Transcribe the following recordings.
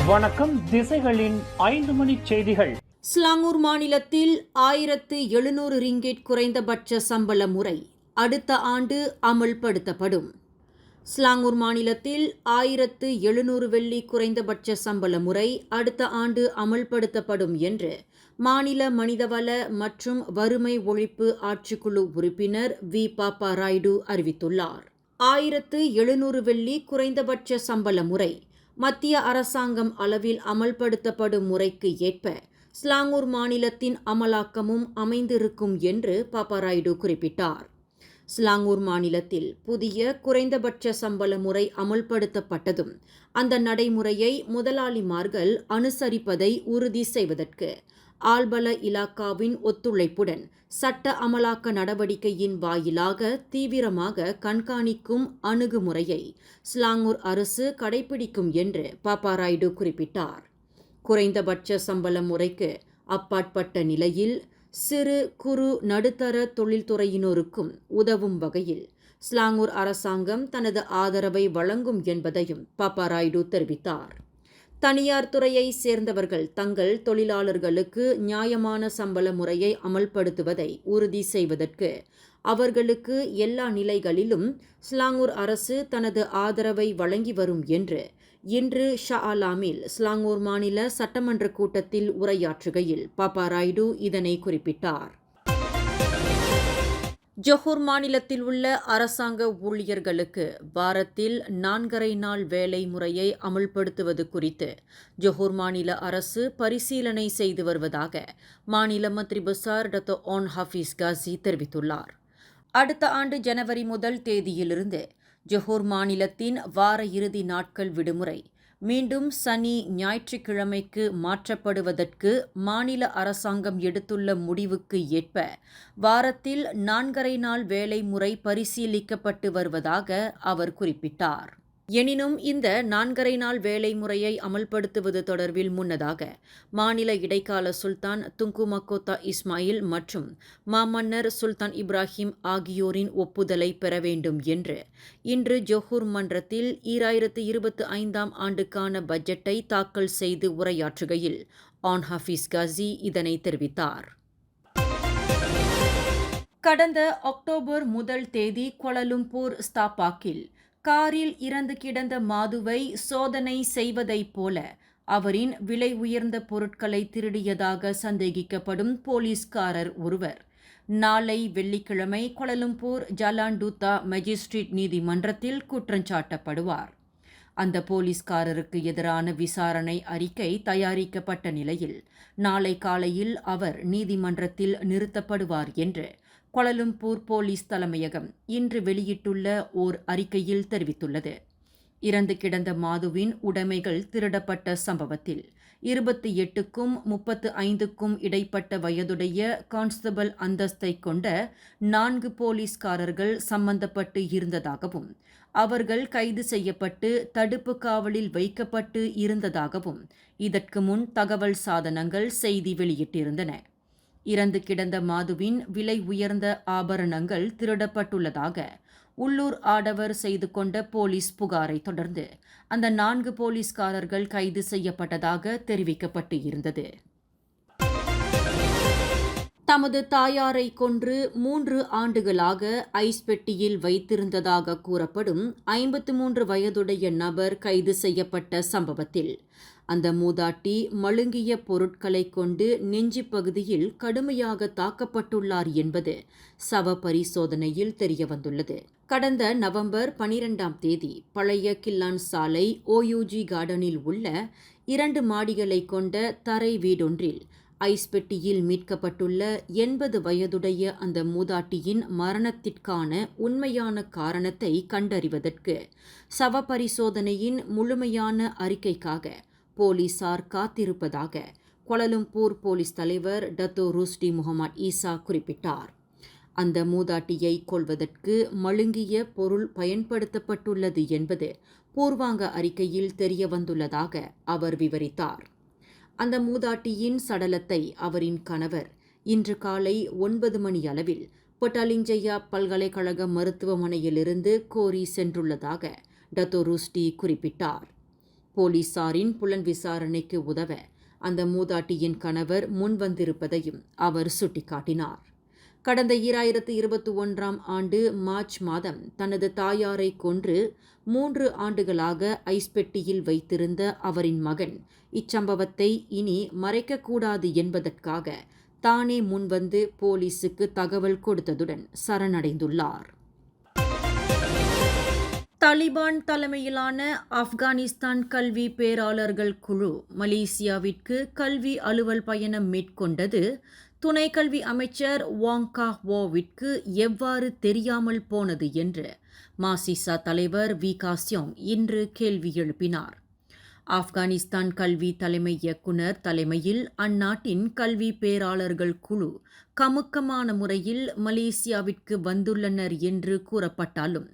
வணக்கம். திசைகளின் 5 மணி செய்திகள். ஸ்லாங்கூர் மாநிலத்தில் 1700 ரிங்கெட் குறைந்தபட்ச சம்பள முறை அடுத்த ஆண்டு அமல்படுத்தப்படும். ஸ்லாங்கூர் மாநிலத்தில் 1700 வெள்ளி குறைந்தபட்ச சம்பள முறை அடுத்த ஆண்டு அமல்படுத்தப்படும் என்று மாநில மனிதவள மற்றும் வறுமை ஒழிப்பு ஆட்சிக்குழு உறுப்பினர் வி. பாப்பா ராயுடு அறிவித்துள்ளார். 1700 வெள்ளி குறைந்தபட்ச சம்பள முறை மத்திய அரசாங்கம் அளவில் அமல்படுத்தப்படும் முறைக்கு ஏற்ப ஸ்லாங்கூர் மாநிலத்தின் அமலாக்கமும் அமைந்திருக்கும் என்று பாப்பா ராயுடு குறிப்பிட்டார். ஸ்லாங்கூர் மாநிலத்தில் புதிய குறைந்தபட்ச சம்பள முறை அமல்படுத்தப்பட்டதும் அந்த நடைமுறையை முதலாளிமார்கள் அனுசரிப்பதை உறுதி செய்வதற்கு ஆள்பல இலாக்காவின் ஒத்துழைப்புடன் சட்ட அமலாக்க நடவடிக்கையின் வாயிலாக தீவிரமாக கண்காணிக்கும் அணுகுமுறையை ஸ்லாங்கூர் அரசு கடைபிடிக்கும் என்று பாப்பா ராயுடு குறிப்பிட்டார். குறைந்தபட்ச சம்பள முறைக்கு அப்பாற்பட்ட நிலையில் சிறு குறு நடுத்தர தொழில்துறையினருக்கும் உதவும் வகையில் ஸ்லாங்கூர் அரசாங்கம் தனது ஆதரவை வழங்கும் என்பதையும் பாப்பா ராயுடு தெரிவித்தார். தனியார் துறையை சேர்ந்தவர்கள் தங்கள் தொழிலாளர்களுக்கு நியாயமான சம்பள முறையை அமல்படுத்துவதை உறுதி செய்வதற்கு அவர்களுக்கு எல்லா நிலைகளிலும் ஸ்லாங்கூர் அரசு தனது ஆதரவை வழங்கி வரும் என்று இன்று ஷா ஆலாமில் ஸ்லாங்கூர் மாநில சட்டமன்ற கூட்டத்தில் உரையாற்றுகையில் பாப்பா ராயுடு இதனை குறிப்பிட்டார். ஜொஹூர் மாநிலத்தில் உள்ள அரசாங்க ஊழியர்களுக்கு வாரத்தில் 4½ நாள் வேலை முறையை அமல்படுத்துவது குறித்து ஜொஹூர் மாநில அரசு பரிசீலனை செய்து வருவதாக மாநில மந்திரி பசார் டத்தோ ஒன் ஹஃபீஸ் காசி தெரிவித்துள்ளார். அடுத்த ஆண்டு ஜனவரி 1 தேதியிலிருந்து ஜொஹூர் மாநிலத்தின் வார இறுதி நாட்கள் விடுமுறை மீண்டும் சனி ஞாயிற்றுக்கிழமைக்கு மாற்றப்படுவதற்கு மாநில அரசாங்கம் எடுத்துள்ள முடிவுக்கு ஏற்ப வாரத்தில் 4½ நாள் வேலை முறை பரிசீலிக்கப்பட்டு வருவதாக அவர் குறிப்பிட்டார். எனினும் இந்த 4½ நாள் வேலை முறையை அமல்படுத்துவது தொடர்பில் முன்னதாக மாநில இடைக்கால சுல்தான் துங்கு மக்கோத்தா இஸ்மாயில் மற்றும் மாமன்னர் சுல்தான் இப்ராஹிம் ஆகியோரின் ஒப்புதலை பெற வேண்டும் என்று இன்று ஜொஹூர் மன்றத்தில் 2025ஆம் ஆண்டுக்கான பட்ஜெட்டை தாக்கல் செய்து உரையாற்றுகையில் ஆன் ஹஃபீஸ் காசி இதனை தெரிவித்தார். கடந்த அக்டோபர் 1 தேதி கோலாலம்பூர் ஸ்தாபாக்கில் காரில் இறந்து கிடந்த மாதுவை சோதனை செய்வதைப் போல அவரின் விலை உயர்ந்த பொருட்களை திருடியதாக சந்தேகிக்கப்படும் போலீஸ்காரர் ஒருவர் நாளை வெள்ளிக்கிழமை கோலாலம்பூர் ஜலான் டூத்தா மேஜிஸ்ட்ரேட் நீதிமன்றத்தில் குற்றஞ்சாட்டப்படுவார். அந்த போலீஸ்காரருக்கு எதிரான விசாரணை அறிக்கை தயாரிக்கப்பட்ட நிலையில் நாளை காலையில் அவர் நீதிமன்றத்தில் நிறுத்தப்படுவார் என்று கோலாலம்பூர் போலீஸ் தலைமையகம் இன்று வெளியிட்டுள்ள ஓர் அறிக்கையில் தெரிவித்துள்ளது. இறந்து கிடந்த மாதுவின் உடைமைகள் திருடப்பட்ட சம்பவத்தில் 28க்கும் 35க்கும் இடைப்பட்ட வயதுடைய கான்ஸ்டபிள் அந்தஸ்தை கொண்ட 4 போலீஸ்காரர்கள் சம்பந்தப்பட்டு இருந்ததாகவும் அவர்கள் கைது செய்யப்பட்டு தடுப்பு காவலில் வைக்கப்பட்டு இருந்ததாகவும் இதற்கு முன் தகவல் சாதனங்கள் செய்தி வெளியிட்டிருந்தன. இறந்து கிடந்த மாதுவின் விலை உயர்ந்த ஆபரணங்கள் திருடப்பட்டுள்ளதாக உள்ளூர் ஆடவர் செய்து கொண்ட போலீஸ் புகாரை தொடர்ந்து அந்த 4 போலீஸ்காரர்கள் கைது செய்யப்பட்டதாக தெரிவிக்கப்பட்டு இருந்தது. தமது தாயாரை கொன்று 3 ஆண்டுகளாக ஐஸ் பெட்டியில் வைத்திருந்ததாக கூறப்படும் 53 வயதுடைய நபர் கைது செய்யப்பட்ட சம்பவத்தில் அந்த மூதாட்டி மழுங்கிய பொருட்களை கொண்டு நெஞ்சு பகுதியில் கடுமையாக தாக்கப்பட்டுள்ளார் என்பது சவ பரிசோதனையில் தெரியவந்துள்ளது. கடந்த நவம்பர் 12ஆம் தேதி பழைய கில்லான் சாலை OUG கார்டனில் உள்ள 2 மாடிகளை கொண்ட தரை வீடொன்றில் ஐஸ் பெட்டியில் மீட்கப்பட்டுள்ள 80 வயதுடைய அந்த மூதாட்டியின் மரணத்திற்கான உண்மையான காரணத்தை கண்டறிவதற்கு சவ பரிசோதனையின் முழுமையான அறிக்கைக்காக போலீசார் காத்திருப்பதாக கோலாலம்பூர் போலீஸ் தலைவர் டத்தோ ரூஸ்டி முகமது ஈசா குறிப்பிட்டார். அந்த மூதாட்டியை கொல்வதற்கு மழுங்கிய பொருள் பயன்படுத்தப்பட்டுள்ளது என்பது பூர்வாங்க அறிக்கையில் தெரியவந்துள்ளதாக அவர் விவரித்தார். அந்த மூதாட்டியின் சடலத்தை அவரின் கணவர் இன்று காலை 9 மணி அளவில் பொட்டாலிஞ்சையா பல்கலைக்கழக மருத்துவமனையிலிருந்து கோரி சென்றுள்ளதாக டத்தோ ரூஸ்டி குறிப்பிட்டார். போலீசாரின் புலன் விசாரணைக்கு உதவ அந்த மூதாட்டியின் கணவர் முன்வந்திருப்பதையும் அவர் சுட்டிக்காட்டினார். கடந்த 2021ஆம் ஆண்டு மார்ச் மாதம் தனது தாயாரை கொன்று 3 ஆண்டுகளாக ஐஸ் பெட்டியில் வைத்திருந்த அவரின் மகன் இச்சம்பவத்தை இனி மறைக்கக்கூடாது என்பதற்காக தானே முன்வந்து போலீசுக்கு தகவல் கொடுத்ததுடன் சரணடைந்துள்ளார். தாலிபான் தலைமையிலான ஆப்கானிஸ்தான் கல்வி பேராளர்கள் குழு மலேசியாவிற்கு கல்வி அலுவல் பயணம் மேற்கொண்டது துணை கல்வி அமைச்சர் வாங் காஹ்வோவிற்கு எவ்வாறு தெரியாமல் போனது என்று மாசிசா தலைவர் வி காசியோங் இன்று கேள்வி எழுப்பினார். ஆப்கானிஸ்தான் கல்வி தலைமை இயக்குனர் தலைமையில் அந்நாட்டின் கல்வி பேராளர்கள் குழு கமுக்கமான முறையில் மலேசியாவிற்கு வந்துள்ளனர் என்று கூறப்பட்டாலும்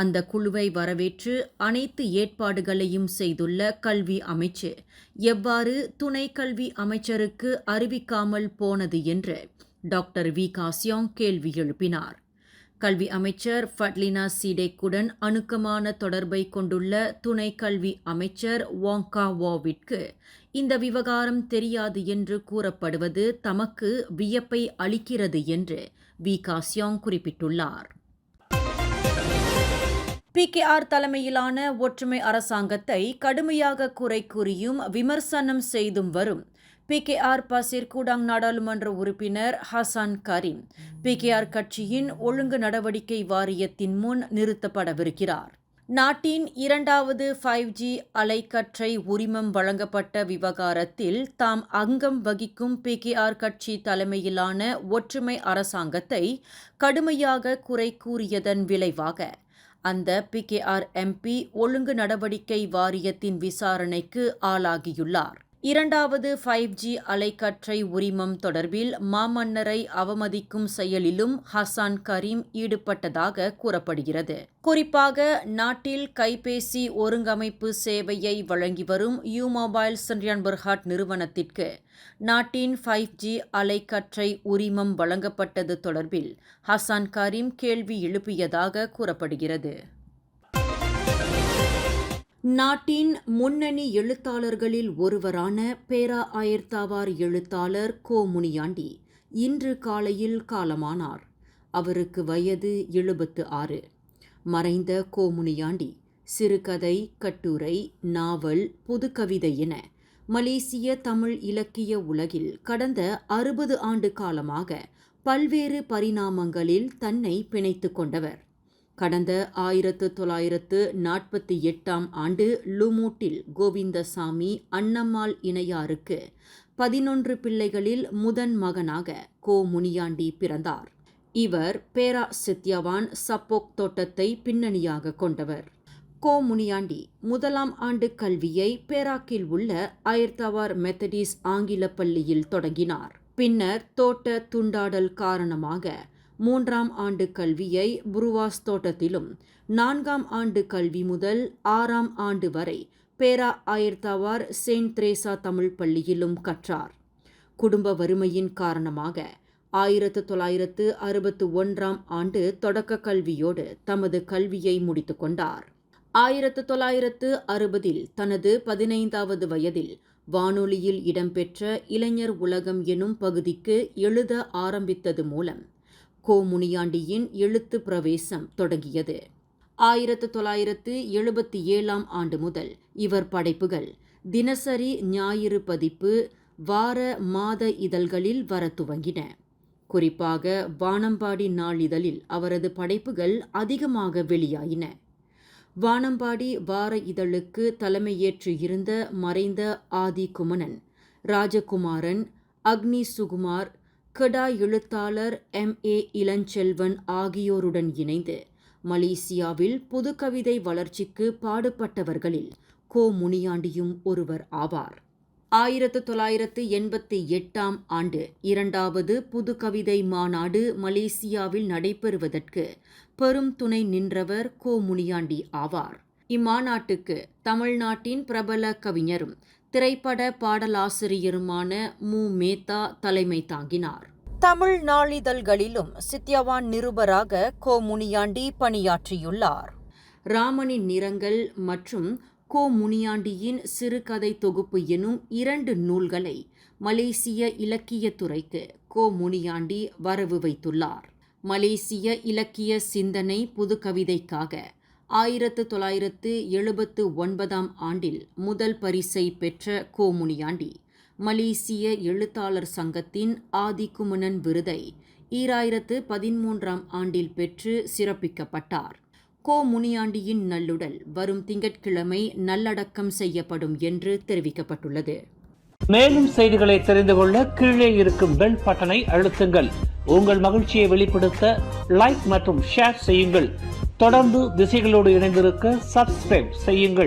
அந்த குழுவை வரவேற்று அனைத்து ஏற்பாடுகளையும் செய்துள்ள கல்வி அமைச்சு எவ்வாறு துணை கல்வி அமைச்சருக்கு அறிவிக்காமல் போனது என்று டாக்டர் வி காசியோங் கேள்வி எழுப்பினார். கல்வி அமைச்சர் ஃபட்லினா சீடேக்குடன் அணுக்கமான தொடர்பை கொண்டுள்ள துணை கல்வி அமைச்சர் வாங் காஹ்வோவிற்கு இந்த விவகாரம் தெரியாது என்று கூறப்படுவது தமக்கு வியப்பை அளிக்கிறது என்று வி காசியோங் குறிப்பிட்டுள்ளார். PKR தலைமையிலான ஒற்றுமை அரசாங்கத்தை கடுமையாக குறை கூறியும் விமர்சனம் செய்தும் வரும் PKR பசிர் கூடாங் நாடாளுமன்ற உறுப்பினர் ஹசான் கரீம் PKR கட்சியின் ஒழுங்கு நடவடிக்கை வாரியத்தின் முன் நிறுத்தப்படவிருக்கிறார். நாட்டின் 2வது 5G அலைக்கற்றை உரிமம் வழங்கப்பட்ட விவகாரத்தில் தாம் அங்கம் வகிக்கும் PKR கட்சி தலைமையிலான ஒற்றுமை அரசாங்கத்தை கடுமையாக குறை கூறியதன் விளைவாக அந்த PKR MP ஒழுங்கு நடவடிக்கை வாரியத்தின் விசாரணைக்கு ஆளாகியுள்ளார். 2வது 5G அலைக்கற்றை உரிமம் தொடர்பில் மாமன்னரை அவமதிக்கும் செயலிலும் ஹசான் கரீம் ஈடுபட்டதாக கூறப்படுகிறது. குறிப்பாக நாட்டில் கைபேசி ஒருங்கமைப்பு சேவையை வழங்கி வரும் யூமொபைல் சென்றியான் பெர்ஹாட் நிறுவனத்திற்கு நாட்டின் 5G அலைக்கற்றை உரிமம் வழங்கப்பட்டது தொடர்பில் ஹசான் கரீம் கேள்வி எழுப்பியதாக கூறப்படுகிறது. நாட்டின் முன்னணி எழுத்தாளர்களில் ஒருவரான பேரா ஆயர்தாவார் எழுத்தாளர் கோ முனியாண்டி இன்று காலையில் காலமானார். அவருக்கு வயது 76. மறைந்த கோ முனியாண்டி சிறுகதை, கட்டுரை, நாவல், புதுக்கவிதை என மலேசிய தமிழ் இலக்கிய உலகில் கடந்த 60 ஆண்டு காலமாக பல்வேறு பரிணாமங்களில் தன்னை பிணைத்துக் கொண்டவர். கடந்த 1948ஆம் ஆண்டு லுமூட்டில் கோவிந்தசாமி அன்னம்மாள் இணையாருக்கு 11 பிள்ளைகளில் முதன் மகனாக கோ முனியாண்டி பிறந்தார். இவர் பேரா சித்யவான் சப்போக் தோட்டத்தை பின்னணியாக கொண்டவர். கோ முனியாண்டி முதலாம் ஆண்டு கல்வியை பேராக்கில் உள்ள ஆயர்தாவார் மெத்தடிஸ் ஆங்கில பள்ளியில் தொடங்கினார். பின்னர் தோட்ட துண்டாடல் காரணமாக 3ஆம் ஆண்டு கல்வியை புருவாஸ் தோட்டத்திலும் 4ஆம் ஆண்டு கல்வி முதல் 6ஆம் ஆண்டு வரை பேரா ஆயர்தாவார் செயின்ட் திரேசா தமிழ் பள்ளியிலும் கற்றார். குடும்ப வறுமையின் காரணமாக 1961ஆம் ஆண்டு தொடக்க கல்வியோடு தமது கல்வியை முடித்துக் கொண்டார். 1960இல் தனது 15வது வயதில் வானொலியில் இடம்பெற்ற இளைஞர் உலகம் எனும் பகுதிக்கு எழுத ஆரம்பித்தது மூலம் கோ முனியாண்டியின் எழுத்து பிரவேசம் தொடங்கியது. 1977ஆம் ஆண்டு முதல் இவர் படைப்புகள் தினசரி ஞாயிறு பதிப்பு, வார மாத இதழ்களில் வர துவங்கின. குறிப்பாக வானம்பாடி நாளிதழில் அவரது படைப்புகள் அதிகமாக வெளியாயின. வானம்பாடி வார இதழுக்கு தலைமையேற்று இருந்த மறைந்த ஆதி குமணன், ராஜகுமாரன், அக்னி சுகுமார், கெடா எழுத்தாளர் MA இளஞ்செல்வன் ஆகியோருடன் இணைந்து மலேசியாவில் புதுக்கவிதை வளர்ச்சிக்கு பாடுபட்டவர்களில் கோ முனியாண்டியும் ஒருவர் ஆவார். 1988ஆம் ஆண்டு 2வது புதுக்கவிதை மாநாடு மலேசியாவில் நடைபெறுவதற்கு பெரும் துணை நின்றவர் கோ முனியாண்டி ஆவார். இம்மாநாட்டுக்கு தமிழ்நாட்டின் பிரபல கவிஞரும் திரைப்பட பாடலாசிரியருமான மு. மேத்தா தலைமை தாங்கினார். தமிழ் நாளிதழ்களிலும் சித்யவான் நிருபராக கோ முனியாண்டி பணியாற்றியுள்ளார். ராமனின் நிறங்கள் மற்றும் கோ முனியாண்டியின் சிறுகதை தொகுப்பு எனும் 2 நூல்களை மலேசிய இலக்கியத்துறைக்கு கோ முனியாண்டி வரவு வைத்துள்ளார். மலேசிய இலக்கிய சிந்தனை புதுக்கவிதைக்காக 1979 ஆண்டில் முதல் பரிசை பெற்ற கோ முனியாண்டி மலேசிய எழுத்தாளர் சங்கத்தின் ஆதிகுமணன் விருதை 2013 ஆண்டில் பெற்று சிறப்பிக்கப்பட்டார். கோ முனியாண்டியின் நல்லுடல் வரும் திங்கட்கிழமை நல்லடக்கம் செய்யப்படும் என்று தெரிவிக்கப்பட்டுள்ளது. மேலும் செய்திகளை தெரிந்து கொள்ள கீழே இருக்கும் பெல் பட்டனை அழுத்துங்கள். உங்கள் மகிழ்ச்சியை வெளிப்படுத்த லைக் மற்றும் ஷேர் செய்யுங்கள். தொடர்ந்து திசைகளோடு இணைந்திருக்க சப்ஸ்கிரைப் செய்யுங்கள்.